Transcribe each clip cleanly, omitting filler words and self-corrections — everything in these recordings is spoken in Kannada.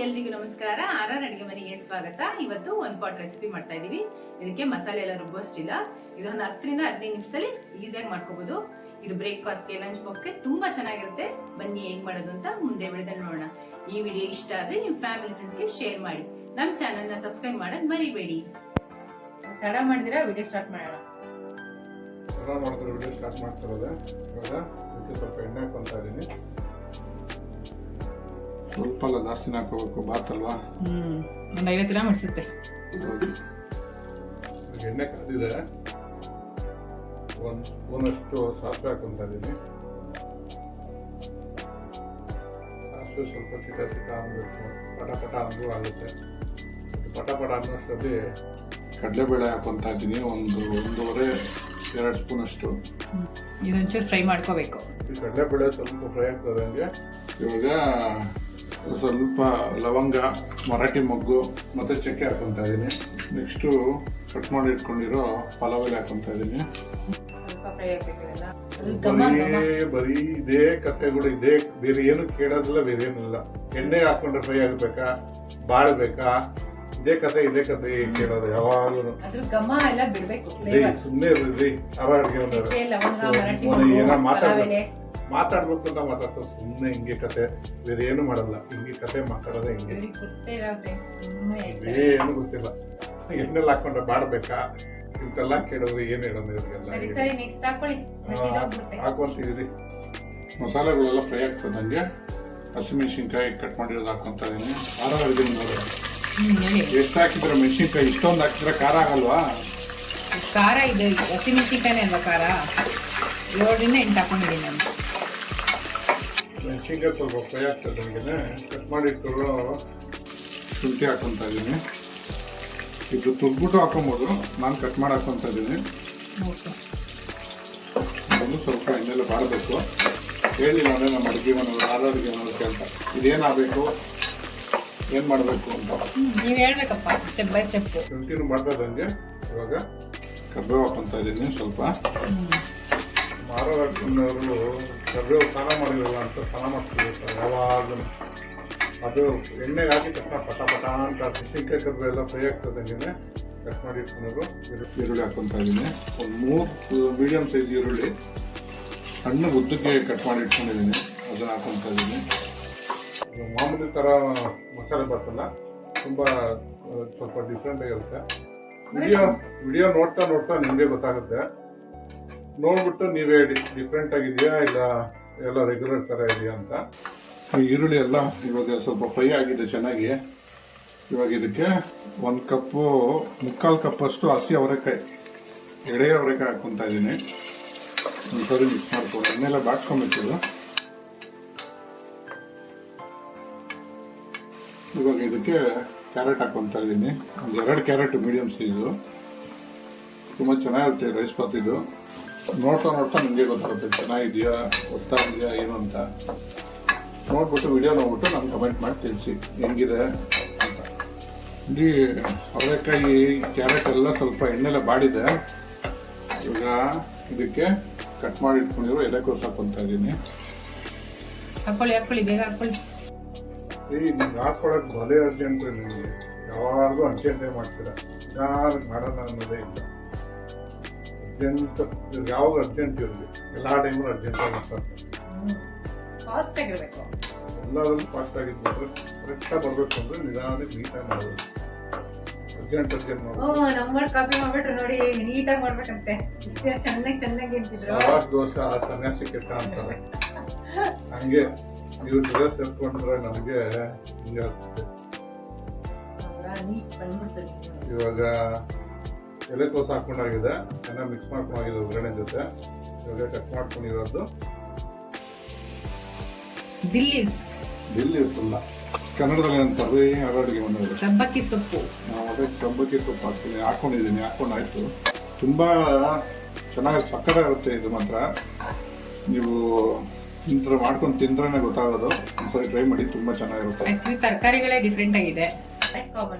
ಎಲ್ರಿಗೂ ನಮಸ್ಕಾರ. ಆರ್ ಅಡಿಗೆ ಮನೆಗೆ ಸ್ವಾಗತ. ಇವತ್ತು ಒಂದು ಪಾಟ್ ರೆಸಿಪಿ ಮಾಡ್ತಾ ಇದೀವಿ. ಇದಕ್ಕೆ ಮಸಾಲೆ ಎಲ್ಲ ರುಬ್ಬೋಷ್ಟಿಲ್ಲ. ಇದೊಂದು 10 ರಿಂದ 15 ನಿಮಿಷದಲ್ಲಿ ಈಸಿಯಾಗಿ ಮಾಡ್ಕೋಬಹುದು. ಇದು ಬ್ರೇಕ್ಫಾಸ್ಟ್ಗೆ, ಲಂಚ್ ಬಾಕ್ಸ್ಗೆ ತುಂಬಾ ಚೆನ್ನಾಗಿರುತ್ತೆ. ಬನ್ನಿ ಹೇಗ್ ಮಾಡೋದು ಅಂತ ಮುಂದೆ ವಿಡಿಯೋದಲ್ಲಿ ನೋಡೋಣ. ಈ ವಿಡಿಯೋ ಇಷ್ಟ ಆದ್ರೆ ನಿಮ್ಮ ಫ್ಯಾಮಿಲಿ ಫ್ರೆಂಡ್ಸ್ಗೆ ಶೇರ್ ಮಾಡಿ. ನಮ್ಮ ಚಾನೆಲ್ನ ಸಬ್ಸ್ಕ್ರೈಬ್ ಮಾಡೋದು ಮರಿಬೇಡಿ. ತಡ ಮಾಡಿದಿರಾ ವಿಡಿಯೋ ಸ್ಟಾರ್ಟ್ ಮಾಡೋಣ. ವಿಡಿಯೋ ಸ್ಟಾರ್ಟ್ ಮಾಡ್ತಿರೋದು. ಇವಾಗ ಸ್ವಲ್ಪ ಎಣ್ಣೆ ಹಾಕೊಂತ ಇದೀನಿ. ಸ್ವಲ್ಪ ಎಲ್ಲ ಜಾಸ್ತಿ ಹಾಕೋಬೇಕು, ಬಾತ್ ಅಲ್ವಾ. ಒಂದು 50 ಗ್ರಾಮ್ ಇಡಿಸುತ್ತೆ. ಎಣ್ಣೆ ಕಾದಿದೆ. ಒಂದು ಸ್ಪೂನಷ್ಟು ಸಾಸಿವೆ ಹಾಕೊಂತ ಇದೀನಿ. ಸಾಸಿವೆ ಸ್ವಲ್ಪ ಚಿಟ ಅನ್ಬೇಕು, ಪಟ ಅಂದ್ರೂ ಆಗುತ್ತೆ. ಪಟ ಅನ್ನೋಷ್ಟರಲ್ಲಿ ಕಡಲೆಬೇಳೆ ಹಾಕೊಂತ ಇದ್ದೀನಿ. ಒಂದೂವರೆ-2 ಸ್ಪೂನ್ ಅಷ್ಟು. ಇದೊಂಚೂರು ಫ್ರೈ ಮಾಡ್ಕೋಬೇಕು. ಈ ಕಡಲೆಬೇಳೆ ಸ್ವಲ್ಪ ಫ್ರೈ ಆಗ್ತದೆ. ಹಂಗೆ ಇವಾಗ ಸ್ವಲ್ಪ ಲವಂಗ, ಮರಾಠಿ ಮೊಗ್ಗು ಮತ್ತು ಚಕ್ಕೆ ಹಾಕೊತಾ ಇದ್ದೀನಿ. ನೆಕ್ಸ್ಟು ಕಟ್ ಮಾಡಿ ಇಟ್ಕೊಂಡಿರೋ ಪಲಾವ್ ಎಲೆ ಹಾಕೊತಾ ಇದ್ದೀನಿ. ಬರೀ ಇದೇ ಕಥೆಗಳು, ಇದೇ, ಬೇರೆ ಏನು ಕೇಳೋದಿಲ್ಲ, ಬೇರೆ ಏನಿಲ್ಲ. ಎಣ್ಣೆ ಹಾಕೊಂಡ್ರೆ ಫ್ರೈ ಆಗ್ಬೇಕಾ, ಬಾಳ್ಬೇಕಾ, ಇದೇ ಕತೆ ಕೇಳೋದು ಯಾವಾಗಲೂ. ಸುಮ್ಮನೆ ಇರ್ರಿ. ಏನೋ ಮಾತಾಡ್ಬೇಕು ಅಂತ ಮಾತಾಡ್ತಾರೆ. ಸುಮ್ಮನೆ ಹಿಂಗೆ ಕತೆ, ಬೇರೆ ಏನು ಮಾಡಲ್ಲ. ಹಿಂಗೆ ಕತೆ ಮಾತಾಡೋದೇ ಹಿಂಗೆ. ಏನು ಗೊತ್ತಿಲ್ಲ. ಎಣ್ಣೆಲ್ಲ ಹಾಕೊಂಡ್ರೆ ಬಾಡ್ಬೇಕಾ, ಇಂತೆಲ್ಲ ಕೇಳೋದು ಏನ್ ಹೇಳೋದು ಇವ್ರಿಗೆಲ್ಲ. ಹಾಕೊಂತೀವಿ. ಮಸಾಲೆಗಳೆಲ್ಲ ಫ್ರೈ ಆಗ್ತದೆ. ಹಂಗೆ ಹಸಿಮೆಣಸಿನ್ಕಾಯಿ ಕಟ್ ಮಾಡಿರೋದು ಹಾಕೊಂತ ಇದೀನಿ. ಖಾರ ಹಾಕಿದ್ದೀನಿ ನೋಡಿ. ಎಷ್ಟು ಹಾಕಿದ್ರೆ ಮೆಣಸಿನ್ಕಾಯಿ? ಇಷ್ಟೊಂದು ಹಾಕಿದ್ರೆ ಖಾರ ಆಗಲ್ವಾ? ಖಾರ ಇದೆ, ಹಸಿಮೆಣಸಿನ್ಕಾಯಿ ಅಲ್ವಾ ಖಾರ. 7ರಿಂದ 8 ಹಾಕೊಂಡಿದ್ದೀನಿ ನಾನು. ಮೆಣಸಿನ್ಕಾಯಿ ಸ್ವಲ್ಪ ಫ್ರೈ ಆಗ್ತದೆ. ನನಗೆ ಕಟ್ ಮಾಡಿಟ್ಕೊಳ್ಳೋ ಶುಂಠಿ ಹಾಕೊಂತ ಇದ್ದೀನಿ. ಇದು ತುರ್ಬಿಟ್ಟು ಹಾಕೊಬೋದು, ನಾನು ಕಟ್ ಮಾಡಿ ಹಾಕೊಂತ ಇದ್ದೀನಿ. ಅದನ್ನು ಸ್ವಲ್ಪ ಎಣ್ಣೆಲ್ಲ ಬಾಡಬೇಕು. ಹೇಳಿಲ್ಲ ಅಂದರೆ ನಮ್ಮ ಅಡುಗೆ ಮನೆಯವರು, ಅಡುಗೆ ಮನೆಯವ್ರು ಅಂತ ಇದೇನಾಗಬೇಕು, ಏನು ಮಾಡಬೇಕು ಅಂತ ನೀವು ಹೇಳ್ಬೇಕಪ್ಪ, ಸ್ಟೆಪ್ ಬೈ ಸ್ಟೆಪ್. ಶುಂಠಿನೂ ಮಾಡ್ತದಂಗೆ. ಇವಾಗ ಕರ್ಬೇವು ಹಾಕೊಂತ ಇದ್ದೀನಿ ಸ್ವಲ್ಪ. ಮಾರೋ ಹಾಕೊಂಡವರು ಕರ್ಬೇವು ಸ್ನಾನ ಮಾಡಿರಲ್ಲ ಅಂತ ಸ್ನಾನ ಮಾಡ್ತಿರ್ತಾರೆ ಯಾವಾಗಲೂ. ಅದು ಎಣ್ಣೆಗೆ ಹಾಕಿ ತಕ್ಷಣ ಪಟ ಅಂತ ಮೆಣಸಿನ್ಕಾಯಿ ಕರ್ಬೇವು ಎಲ್ಲ ಫ್ರೈ ಆಗ್ತದೆ. ಹಂಗೆ ಕಟ್ ಮಾಡಿ ಇಟ್ಕೊಂಡು ಈರುಳ್ಳಿ ಹಾಕೊತ ಇದ್ದೀನಿ. ಒಂದು 3 ಮೀಡಿಯಮ್ ಸೈಜ್ ಈರುಳ್ಳಿ ಸಣ್ಣ ಉದ್ದಕ್ಕೆ ಕಟ್ ಮಾಡಿ ಇಟ್ಕೊಂಡಿದ್ದೀನಿ. ಅದನ್ನು ಹಾಕೊತ ಇದ್ದೀನಿ. ಮಾಮೂಲಿ ಥರ ಮಸಾಲೆ ಬರ್ತಲ್ಲ, ತುಂಬ ಸ್ವಲ್ಪ ಡಿಫ್ರೆಂಟ್ ಆಗಿರುತ್ತೆ. ವಿಡಿಯೋ ನೋಡ್ತಾ ನಿಮಗೆ ಗೊತ್ತಾಗುತ್ತೆ. ನೋಡ್ಬಿಟ್ಟು ನೀವೇ ಹೇಳಿ, ಡಿಫ್ರೆಂಟ್ ಆಗಿದೆಯಾ ಇಲ್ಲ ಎಲ್ಲ ರೆಗ್ಯುಲರ್ ಥರ ಇದೆಯಾ ಅಂತ. ಈರುಳ್ಳಿ ಎಲ್ಲ ಇವಾಗ ಸ್ವಲ್ಪ ಫ್ರೈ ಆಗಿದೆ ಚೆನ್ನಾಗಿ. ಇವಾಗ ಇದಕ್ಕೆ 1 ಕಪ್ಪು 3/4 ಕಪ್ಪಷ್ಟು ಹಸಿ ಅವರೆಕಾಯಿ, ಎಳೆ ಅವರೆಕಾಯಿ ಹಾಕ್ಕೊತಾ ಇದ್ದೀನಿ. ಒಂದ್ಸರಿ ಮಿಕ್ಸ್ ಮಾಡ್ಕೊಂಡು ಎಣ್ಣೆಲ್ಲ ಬಾಡ್ಸ್ಕೊಂಡ್ಬಿಟ್ಟಿದ್ದು. ಇವಾಗ ಇದಕ್ಕೆ ಕ್ಯಾರೆಟ್ ಹಾಕ್ಕೊತಾ ಇದ್ದೀನಿ. ಒಂದು 2 ಕ್ಯಾರೆಟ್ ಮೀಡಿಯಮ್ ಸೈಜು. ತುಂಬ ಚೆನ್ನಾಗಿರುತ್ತೆ ರೈಸ್ ಬಾತ್ ಇದು. ನೋಡ್ತಾ ನಿಮಗೆ ಗೊತ್ತಾಗುತ್ತೆ ಚೆನ್ನಾಗಿದೆಯಾ, ಗೊತ್ತಾಗಿದೆಯಾ ಏನು ಅಂತ. ನೋಡ್ಬಿಟ್ಟು ವಿಡಿಯೋ ನೋಡ್ಬಿಟ್ಟು ನಾನು ಕಮೆಂಟ್ ಮಾಡಿ ತಿಳಿಸಿ ಹೆಂಗಿದೆ ಅಂತ. ಇಲ್ಲಿ ಅವರೆಕಾಯಿ, ಕ್ಯಾರೆಟ್ ಎಲ್ಲ ಸ್ವಲ್ಪ ಎಣ್ಣೆಲ್ಲ ಬಾಡಿದೆ. ಈಗ ಇದಕ್ಕೆ ಕಟ್ ಮಾಡಿ ಇಟ್ಕೊಂಡಿರೋ ಎಲೆಕೋಸು ಹಾಕ್ಕೊತಾ ಇದ್ದೀನಿ. ಹಾಕೊಳ್ಳಿ ಬೇಗ ಹಾಕೊಳ್ಳಿ. ನಿಮ್ಗೆ ಹಾಕೊಳ್ಳೋಕೆ ಭಲೇ ಅರ್ಜೆಂಟ್. ನಿಮಗೆ ಯಾವಾಗಲೂ ಅರ್ಜೆಂಟೇ ಮಾಡ್ತೀರಾ, ಯಾರು ಮಾಡೋಣ ಅನ್ನೋದೇ ಇಲ್ಲ. ಅರ್ಜೆಂಟ್ ಯಾವಾಗ ಅರ್ಜೆಂಟ್ ಇರಲಿ, ಎಲ್ಲ ಟೈಮು ಅರ್ಜೆಂಟ್ ಆಗ್ತಾರೆ. ಎಲ್ಲದರಲ್ಲೂ ಫಾಸ್ಟ್ ಆಗಿದ್ಬಿಟ್ರೆ ಕರೆಕ್ಟಾಗಿ ಬರಬೇಕು ಅಂದರೆ ನಿಧಾನಕ್ಕೆ ನೀಟಾಗಿ ಮಾಡಬೇಕು. ಅರ್ಜೆಂಟ್ ದೋಸೆ ಆ ಸನ್ಯಾಸಿ ಕೆಟ್ಟ ಅಂತಾರೆ. ಹಂಗೆ ನೀವು ಜೊತೆ ಸೇರ್ಕೊಂಡ್ರೆ ನನಗೆ ಹಿಂಗೆ ಆಗ್ತದೆ. ಇವಾಗ ಎಲೆಕೋಸು ಹಾಕೊಂಡಾಗಿದೆ, ಚೆನ್ನಾಗಿ ಮಿಕ್ಸ್ ಮಾಡ್ಕೊಂಡಾಗಿದೆ ಒಗ್ಗರಣೆ ಜೊತೆ. ಇವಾಗ ಕಟ್ ಮಾಡ್ಕೊಂಡಿರೋದು ದಿಲ್ಲೀವ್ಸ್ ಅಲ್ಲ, ಕನ್ನಡದಲ್ಲಿ ಅಂತಾರೆ ಅಡುಗೆ ಮನೆಯವರು ಸಬ್ಬಕ್ಕಿ ಸೊಪ್ಪು. ಅದೇ ಸಬ್ಬಕ್ಕಿ ಸೊಪ್ಪು ಹಾಕೊಂಡಿದ್ದೀನಿ. ಹಾಕೊಂಡಾಯ್ತು. ತುಂಬ ಚೆನ್ನಾಗಿ ಸಕ್ಕತ್ತಾಗಿರುತ್ತೆ ಇದು ಮಾತ್ರ. ನೀವು ಇಂಥ ಮಾಡ್ಕೊಂಡು ತಿಂದ್ರೇ ಗೊತ್ತಾಗೋದು. ಒಂದ್ಸರಿ ಟ್ರೈ ಮಾಡಿ, ತುಂಬ ಚೆನ್ನಾಗಿರುತ್ತೆ. ಆಕ್ಚುಲಿ ತರಕಾರಿಗಳೇ ಡಿಫ್ರೆಂಟ್ ಆಗಿದೆ.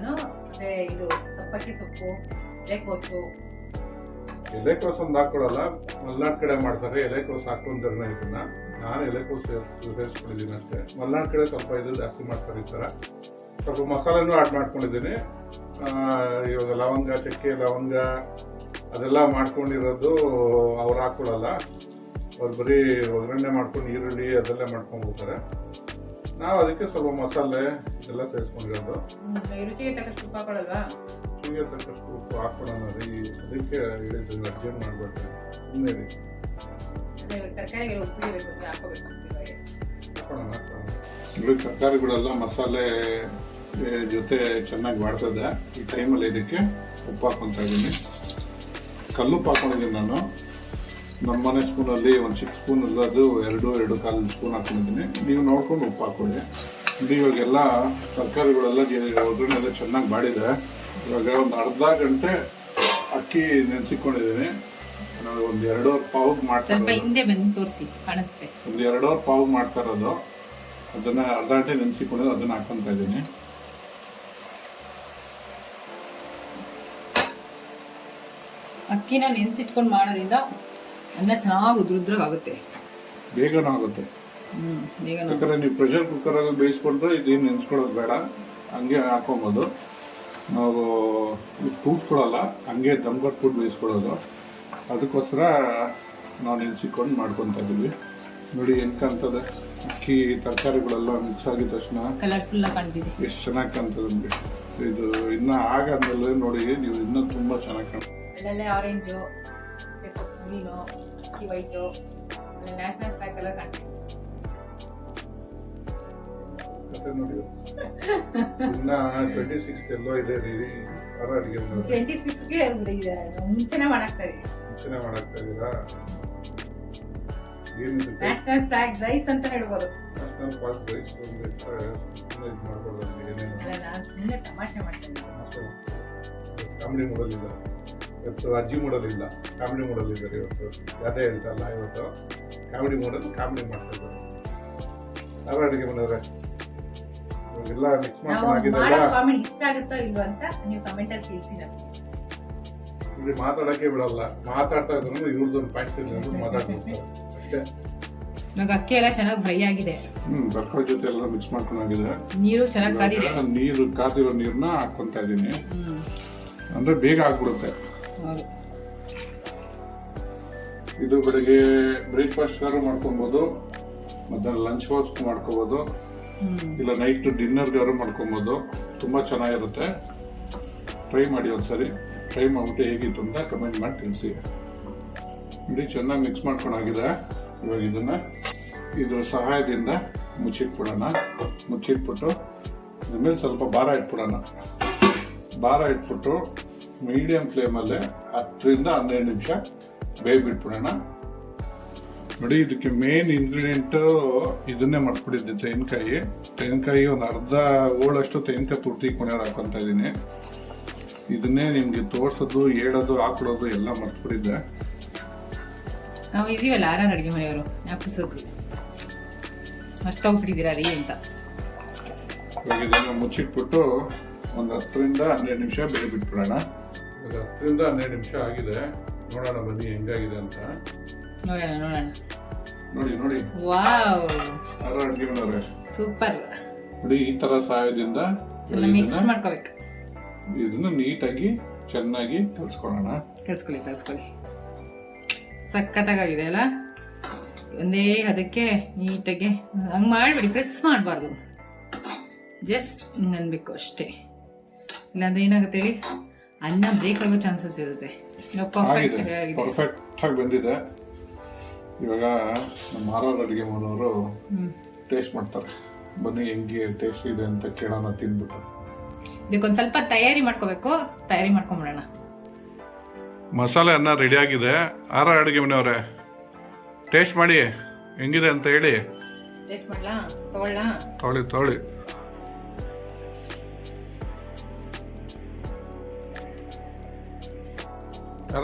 ಇದು ಸಬ್ಬಕ್ಕಿ ಸೊಪ್ಪು, ಎಲೆಕೋಸು ಒಂದು ಹಾಕೊಳ್ಳಲ್ಲ, ಮಲೆನಾಡು ಕಡೆ ಮಾಡ್ತಾರೆ. ಎಲೆಕೋಸು ಹಾಕೊಂಡ್ರೆ ಇದನ್ನ ನಾನು ಎಲೆಕೋಸು ಸೇರಿಸ್ಕೊಂಡಿದ್ದೀನಿ ಅಷ್ಟೇ. ಮಲೆನಾಡು ಕಡೆ ಸ್ವಲ್ಪ ಇದು ಜಾಸ್ತಿ ಮಾಡ್ತಾರೆ ಈ ಥರ. ಸ್ವಲ್ಪ ಮಸಾಲೆನೂ ಆ್ಯಡ್ ಮಾಡ್ಕೊಂಡಿದ್ದೀನಿ. ಇವಾಗ ಲವಂಗ, ಚಕ್ಕೆ, ಲವಂಗ ಅದೆಲ್ಲ ಮಾಡ್ಕೊಂಡಿರೋದು ಅವ್ರು ಹಾಕ್ಕೊಡಲ್ಲ. ಅವ್ರು ಬರೀ ಒಗ್ಗರಣೆ ಮಾಡ್ಕೊಂಡು ಈರುಳ್ಳಿ ಅದೆಲ್ಲ ಮಾಡ್ಕೊಂಡ್ಬಿಡ್ತಾರೆ. ನಾವು ಅದಕ್ಕೆ ಸ್ವಲ್ಪ ಮಸಾಲೆ ಎಲ್ಲ ಸೇರಿಸ್ಕೊಂಡಿರೋದು. ರುಚಿಗೆ ತಕ್ಕಷ್ಟು ಉಪ್ಪು ಹಾಕೊಳ್ಳಲ್ವಾ? ರುಚಿಗೆ ತಕ್ಕಷ್ಟು ಉಪ್ಪು ಹಾಕ್ಕೊಳೋಣ ರೀ. ಅದಕ್ಕೆ ಹೇಳಿದ್ರು ಅರ್ಜೆಂಟ್ ಮಾಡಬೇಡ್ರಿ, ಸುಮ್ಮನೆ ರೀ. ತರಕಾರಿಗಳು ಉಪ್ಪಿಗೆ ಬೇಕು ಹಾಕೋಬೇಕು. ಹಾಕೋಣ. ಇದು ತರಕಾರಿಗಳೆಲ್ಲ ಮಸಾಲೆ ಜೊತೆ ಚೆನ್ನಾಗಿ ಮಾಡ್ತದೆ. ಈ ಟೈಮಲ್ಲಿ ಇದಕ್ಕೆ ಉಪ್ಪು ಹಾಕ್ಕೊತಾ ಇದ್ದೀನಿ. ಕಲ್ಲುಪ್ಪು ಹಾಕೊಂಡಿದ್ದೀನಿ ನಾನು. ನಮ್ಮ ಮನೆ ಸ್ಪೂನಲ್ಲಿ ಒಂದು 6 ಸ್ಪೂನ್ ಇರೋದು 2.25 ಸ್ಪೂನ್ ಹಾಕೊಂಡಿದ್ದೀನಿ. ನೀವು ನೋಡ್ಕೊಂಡು ಉಪ್ಪು ಹಾಕ್ಕೊಳ್ಳಿ. ಇದು ಇವಾಗೆಲ್ಲ ತರಕಾರಿಗಳೆಲ್ಲ ಒಗ್ಗರಣೆ ಎಲ್ಲ ಚೆನ್ನಾಗಿ ಬಾಡಿದೆ. ಇವಾಗ ಒಂದು ಅರ್ಧ ಗಂಟೆ ಅಕ್ಕಿ ನೆನೆಸಿಕೊಂಡಿದ್ದೀನಿ. ನಾನು ಒಂದು 2.5 ಪಾವ್ ಮಾಡ್ತಾ ಒಂದು 2.5 ಪಾವ್ ಮಾಡ್ತಾ ಇರೋದು. ಅದನ್ನ ಅರ್ಧ ಗಂಟೆ ನೆನೆಸಿಕೊಂಡಿದ್ದು ಅದನ್ನ ಹಾಕೊಂತ ಇದ್ದೀನಿ. ಅಕ್ಕಿನ ನೆನೆಸಿಟ್ಕೊಂಡು ಮಾಡೋದ್ರಿಂದ ಅನ್ನ ಚೆನ್ನಾಗಿ ಉದ್ರುದ್ರಾಗುತ್ತೆ, ಬೇಗನೂ ಆಗುತ್ತೆ. ಯಾಕಂದ್ರೆ ನೀವು ಪ್ರೆಷರ್ ಕುಕ್ಕರಲ್ಲಿ ಬೇಯಿಸ್ಕೊಂಡ್ರೆ ಇದೇನು ನೆನೆಸ್ಕೊಳ್ಳೋದು ಬೇಡ, ಹಂಗೆ ಹಾಕೊಬೋದು. ನಾವು ಕೂತ್ಕೊಳ್ಳಲ್ಲ, ಹಂಗೆ ದಮ್ ಕಟ್ಬಿಟ್ಟು ಬೇಯಿಸ್ಕೊಳ್ಳೋದು. ಅದಕ್ಕೋಸ್ಕರ ನಾವು ನೆನೆಸಿಕೊಂಡು ಮಾಡ್ಕೊತಾ ಇದ್ದೀವಿ. ನೋಡಿ ಹೆಂಗೆ ಕಾಣ್ತದೆ ಅಕ್ಕಿ ತರಕಾರಿಗಳೆಲ್ಲ ಮಿಕ್ಸ್ ಆಗಿದ ತಕ್ಷಣ ಎಷ್ಟು ಚೆನ್ನಾಗಿ ಕಾಣ್ತದೆ. ಇದು ಇನ್ನು ಆಗಾದ್ಮೇಲೆ ನೋಡಿ ನೀವು ಇನ್ನೂ ತುಂಬ ಚೆನ್ನಾಗಿ ಕಾಣ್ತದೆ. Orange, green, white, national flag ಎಲ್ಲ ಕಾಣ್ತೀವಿ. ನೋಡಿ ಇನ್ನ 26 ಎಲ್ಲೋ ಇದೆ ರೀ. ಅಡುಗೆ 26ಗೆ ಮುಂಚೆನೆ ಮಾಡಾಕ್ತಾ ಇದ್ದೀರಾ? ಏನಿದೆ ನ್ಯಾಷನಲ್ ಫ್ಲಾಗ್ ರೈಸ್ ಅಂತ ಹೇಳ್ಬೋದು. ನ್ಯಾಷನಲ್ ಫ್ಲಾಗ್ ರೈಸ್ ಮಾಡ್ಬೋದು. ಸುಮ್ಮನೆ ತಮಾಷೆ ಮಾಡ್ತೀನಿ. ಕಾಮಿಡಿ ಮೂಡಲ್ ಇಲ್ಲ ಇವತ್ತು, ಅಜ್ಜಿ ಮೂಡಲ್ ಇಲ್ಲ, ಕಾಮಿಡಿ ಮೂಡಲ್ ಇದ್ದಾರೆ ಇವತ್ತು. ಯಾವ್ದೇ ಹೇಳ್ತಲ್ಲ ಇವತ್ತು ಕಾಮಿಡಿ ಮೂಡಲ್ ಕಾಮಿಡಿ ಮಾಡ್ತಾ ಇದ್ದಾರೆ. ಯಾವ ಅಡುಗೆ ಮಾಡೋರೆ ಇವಾಗೆಲ್ಲ ಮಿಕ್ಸ್ ಮಾಡ್ಕೊಂಡಿದ್ದಲ್ಲ. ಕಾಮೆಂಟ್ ಇಷ್ಟ ಆಗುತ್ತಾ ಇಲ್ವಾ ಅಂತ ನೀವು ಕಮೆಂಟ್ ಅಲ್ಲಿ ತಿಳಿಸಿ. ಇಲ್ಲಿ ಮಾತಾಡಕ್ಕೆ ಬಿಡಲ್ಲ, ಮಾತಾಡ್ತಾ ಇದ್ರು ಇವ್ರದ್ದೊಂದು ಪಾಯಿಂಟ್ ಇಲ್ಲ ಮಾತಾಡ್ತಿರ್ತಾರೆ ಅಷ್ಟೇ. ಇವಾಗ ಅಕ್ಕಿ ಎಲ್ಲ ಚೆನ್ನಾಗಿ ಫ್ರೈ ಆಗಿದೆ. ತರಕಾರಿ ಜೊತೆ ಎಲ್ಲ ಮಿಕ್ಸ್ ಮಾಡ್ಕೊಂಡಾಗಿದೆ. ನೀರು ಚೆನ್ನಾಗಿ ಕಾದಿದೆ. ನೀರು ಕಾದಿರೋ ನೀರನ್ನ ಹಾಕೊಂತ ಇದ್ದೀನಿ. ಅಂದ್ರೆ ಬೇಗ ಆಗ್ಬಿಡುತ್ತೆ. ಇದು ಬೆಳಿಗ್ಗೆ ಬ್ರೇಕ್ಫಾಸ್ಟ್ ಮಾಡ್ಕೊಬೋದು, ಮಧ್ಯಾಹ್ನ ಲಂಚ್ ಬಾಕ್ಸ್ ಮಾಡ್ಕೋಬೋದು, ಇಲ್ಲ ನೈಟ್ ಡಿನ್ನರ್ಗಾರು ಮಾಡ್ಕೊಬೋದು. ತುಂಬ ಚೆನ್ನಾಗಿರುತ್ತೆ. ಟ್ರೈ ಮಾಡಿ ಒಂದ್ಸರಿ. ಟ್ರೈ ಮಾಡ್ಬಿಟ್ಟು ಹೇಗಿತ್ತು ಅಂತ ಕಮೆಂಟ್ ಮಾಡಿ ತಿಳಿಸಿ. ನೋಡಿ ಚೆನ್ನಾಗಿ ಮಿಕ್ಸ್ ಮಾಡ್ಕೊಂಡಾಗಿದೆ. ಇವಾಗ ಇದನ್ನ ಇದ್ರ ಸಹಾಯದಿಂದ ಮುಚ್ಚಿಟ್ಬಿಡೋಣ. ಮುಚ್ಚಿಟ್ಬಿಟ್ಟು ಇದ್ರ ಮೇಲೆ ಸ್ವಲ್ಪ ಭಾರ ಇಟ್ಬಿಡೋಣ. ಭಾರ ಇಟ್ಬಿಟ್ಟು ಮೀಡಿಯಂ ಫ್ಲೇಮಲ್ಲೇ 10 ರಿಂದ 12 ನಿಮಿಷ ಬೇಯ್ಬಿಟ್ಬಿಡೋಣ. ನೋಡಿ ಇದಕ್ಕೆ ಮೇನ್ ಇಂಗ್ರೀಡಿಯೆಂಟು ಇದನ್ನೇ ಮಾಡ್ಬಿಟ್ಟಿದ್ದೆ, ತೆಂಗಿನಕಾಯಿ ಒಂದು ಅರ್ಧ ಹೋಳಷ್ಟು ತೆಂಗಿನಕಾಯಿ ತುರ್ತಿ ಕೊನೆಯವ್ರು ಹಾಕೊತಾ ಇದ್ದೀನಿ. ಇದನ್ನೇ ನಿಮ್ಗೆ ತೋರ್ಸೋದು, ಹೇಳೋದು, ಹಾಕೊಡೋದು ಎಲ್ಲ ಮರ್ತ್ಬಿಟ್ಟಿದ್ದೆ. ನಾವು ಇದೀವಲ್ಲ ಆರಾನ್ ಅಡುಗೆ ಮನೆಯವರು ಜ್ಞಾಪಿಸೋದು ಮರ್ತೋಗ್ಬಿಟ್ಟಿದ್ದೀರಾ ರೀ ಅಂತ. ಇವಾಗ ಇದನ್ನು ಮುಚ್ಚಿಟ್ಬಿಟ್ಟು ಒಂದು 10 ರಿಂದ 12 ನಿಮಿಷ ಬೇಯ್ಬಿಟ್ಬಿಡೋಣ. ಇವಾಗ 10 ರಿಂದ 12 ನಿಮಿಷ ಆಗಿದೆ. ನೋಡೋಣ ಬನ್ನಿ ಹೆಂಗಾಗಿದೆ ಅಂತ. ನೋಡೋಣ. ನೋಡಿ ವಾವ್, ಅಡುಗೆ ಮಾಡೋರೆ ಸೂಪರ್. ನೋಡಿ ಈ ತರ ಸಹಾಯದಿಂದ ಮಿಕ್ಸ್ ಮಾಡ್ಕೋಬೇಕು. ಇದನ್ನ ನೀಟಾಗಿ ಚೆನ್ನಾಗಿ ಕಲ್ಸ್ಕೊಳ್ಳಿ. ಸಖತ್ತಾಗಿದೆ ಅಲ್ಲ? ಒಂದೇ ಅದಕ್ಕೆ ನೀಟಾಗಿ ಹಂಗೆ ಮಾಡಿಬಿಡಿ, ಪ್ರೆಸ್ ಮಾಡಬಾರ್ದು, ಜಸ್ಟ್ ಹಿಂಗೆ ಅನ್ಬೇಕು ಅಷ್ಟೇ. ಇಲ್ಲಾಂದ್ರೆ ಏನಾಗುತ್ತೆ ಹೇಳಿ, ಅನ್ನ ಬ್ರೇಕ್ ಆಗೋ ಚಾನ್ಸಸ್ ಇರುತ್ತೆ. ಪರ್ಫೆಕ್ಟ್ ಆಗಿ ಬಂದಿದೆ. ಇವಾಗ ನಮ್ಮ ಆರೋಗ್ಯ ಅಡುಗೆ ಮಾಡೋರು ಟೇಸ್ಟ್ ಮಾಡ್ತಾರೆ. ಬನ್ನಿ ಹೆಂಗೆ ಟೇಸ್ಟ್ ಇದೆ ಅಂತ ಕೇಳೋಣ ತಿಂದ್ಬಿಟ್ಟು. ಇದಕ್ಕೊಂದು ಸ್ವಲ್ಪ ತಯಾರಿ ಮಾಡ್ಕೊಂಬಿಡೋಣ. ಮಸಾಲೆ ಅನ್ನ ರೆಡಿ ಆಗಿದೆ. ಅಡುಗೆ ಮನೆಯವರೇ ಟೇಸ್ಟ್ ಮಾಡಿ ಹೆಂಗಿದೆ ಅಂತ ಹೇಳಿ. ಟೇಸ್ಟ್ ಮಾಡಲಾ? ತಗೊಳ್ಳಿ.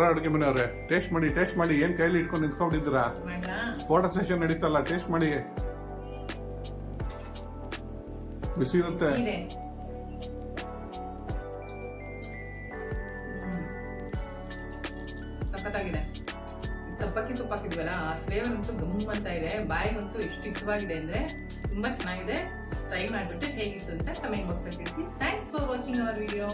ಅಡುಗೆ ಮನೆಯವರೇ ಟೇಸ್ಟ್ ಮಾಡಿ. ಏನ್ ಕೈಲಿ ಇಟ್ಕೊಂಡು ನಿಂತ್ಕೊಂಡಿದ್ದೀರಾ? ಫೋಟೋ ಸೆಷನ್ ನಡೀತಲ್ಲ, ಟೇಸ್ಟ್ ಮಾಡಿ. ಬಿಸಿ ಇರುತ್ತೆ. ಸಬ್ಬಕ್ಕಿ ಸೊಪ್ಪು ಹಾಕಿದ್ವಲ್ಲ ಆ ಫ್ಲೇವರ್ ಅಂತೂ ಗಮ್ ಅಂತ ಇದೆ, ಬಾಯಿಗಂತೂ ಎಷ್ಟು ಇಷ್ಟವಾಗಿದೆ ಅಂದ್ರೆ ತುಂಬಾ ಚೆನ್ನಾಗಿದೆ. ಟ್ರೈ ಮಾಡಿಬಿಟ್ಟು ಹೇಗಿತ್ತು ಅಂತ ಕಮೆಂಟ್ ಬಾಕ್ಸ್ ಅಲ್ಲಿ ತಿಳಿಸಿ. Thanks for watching our video.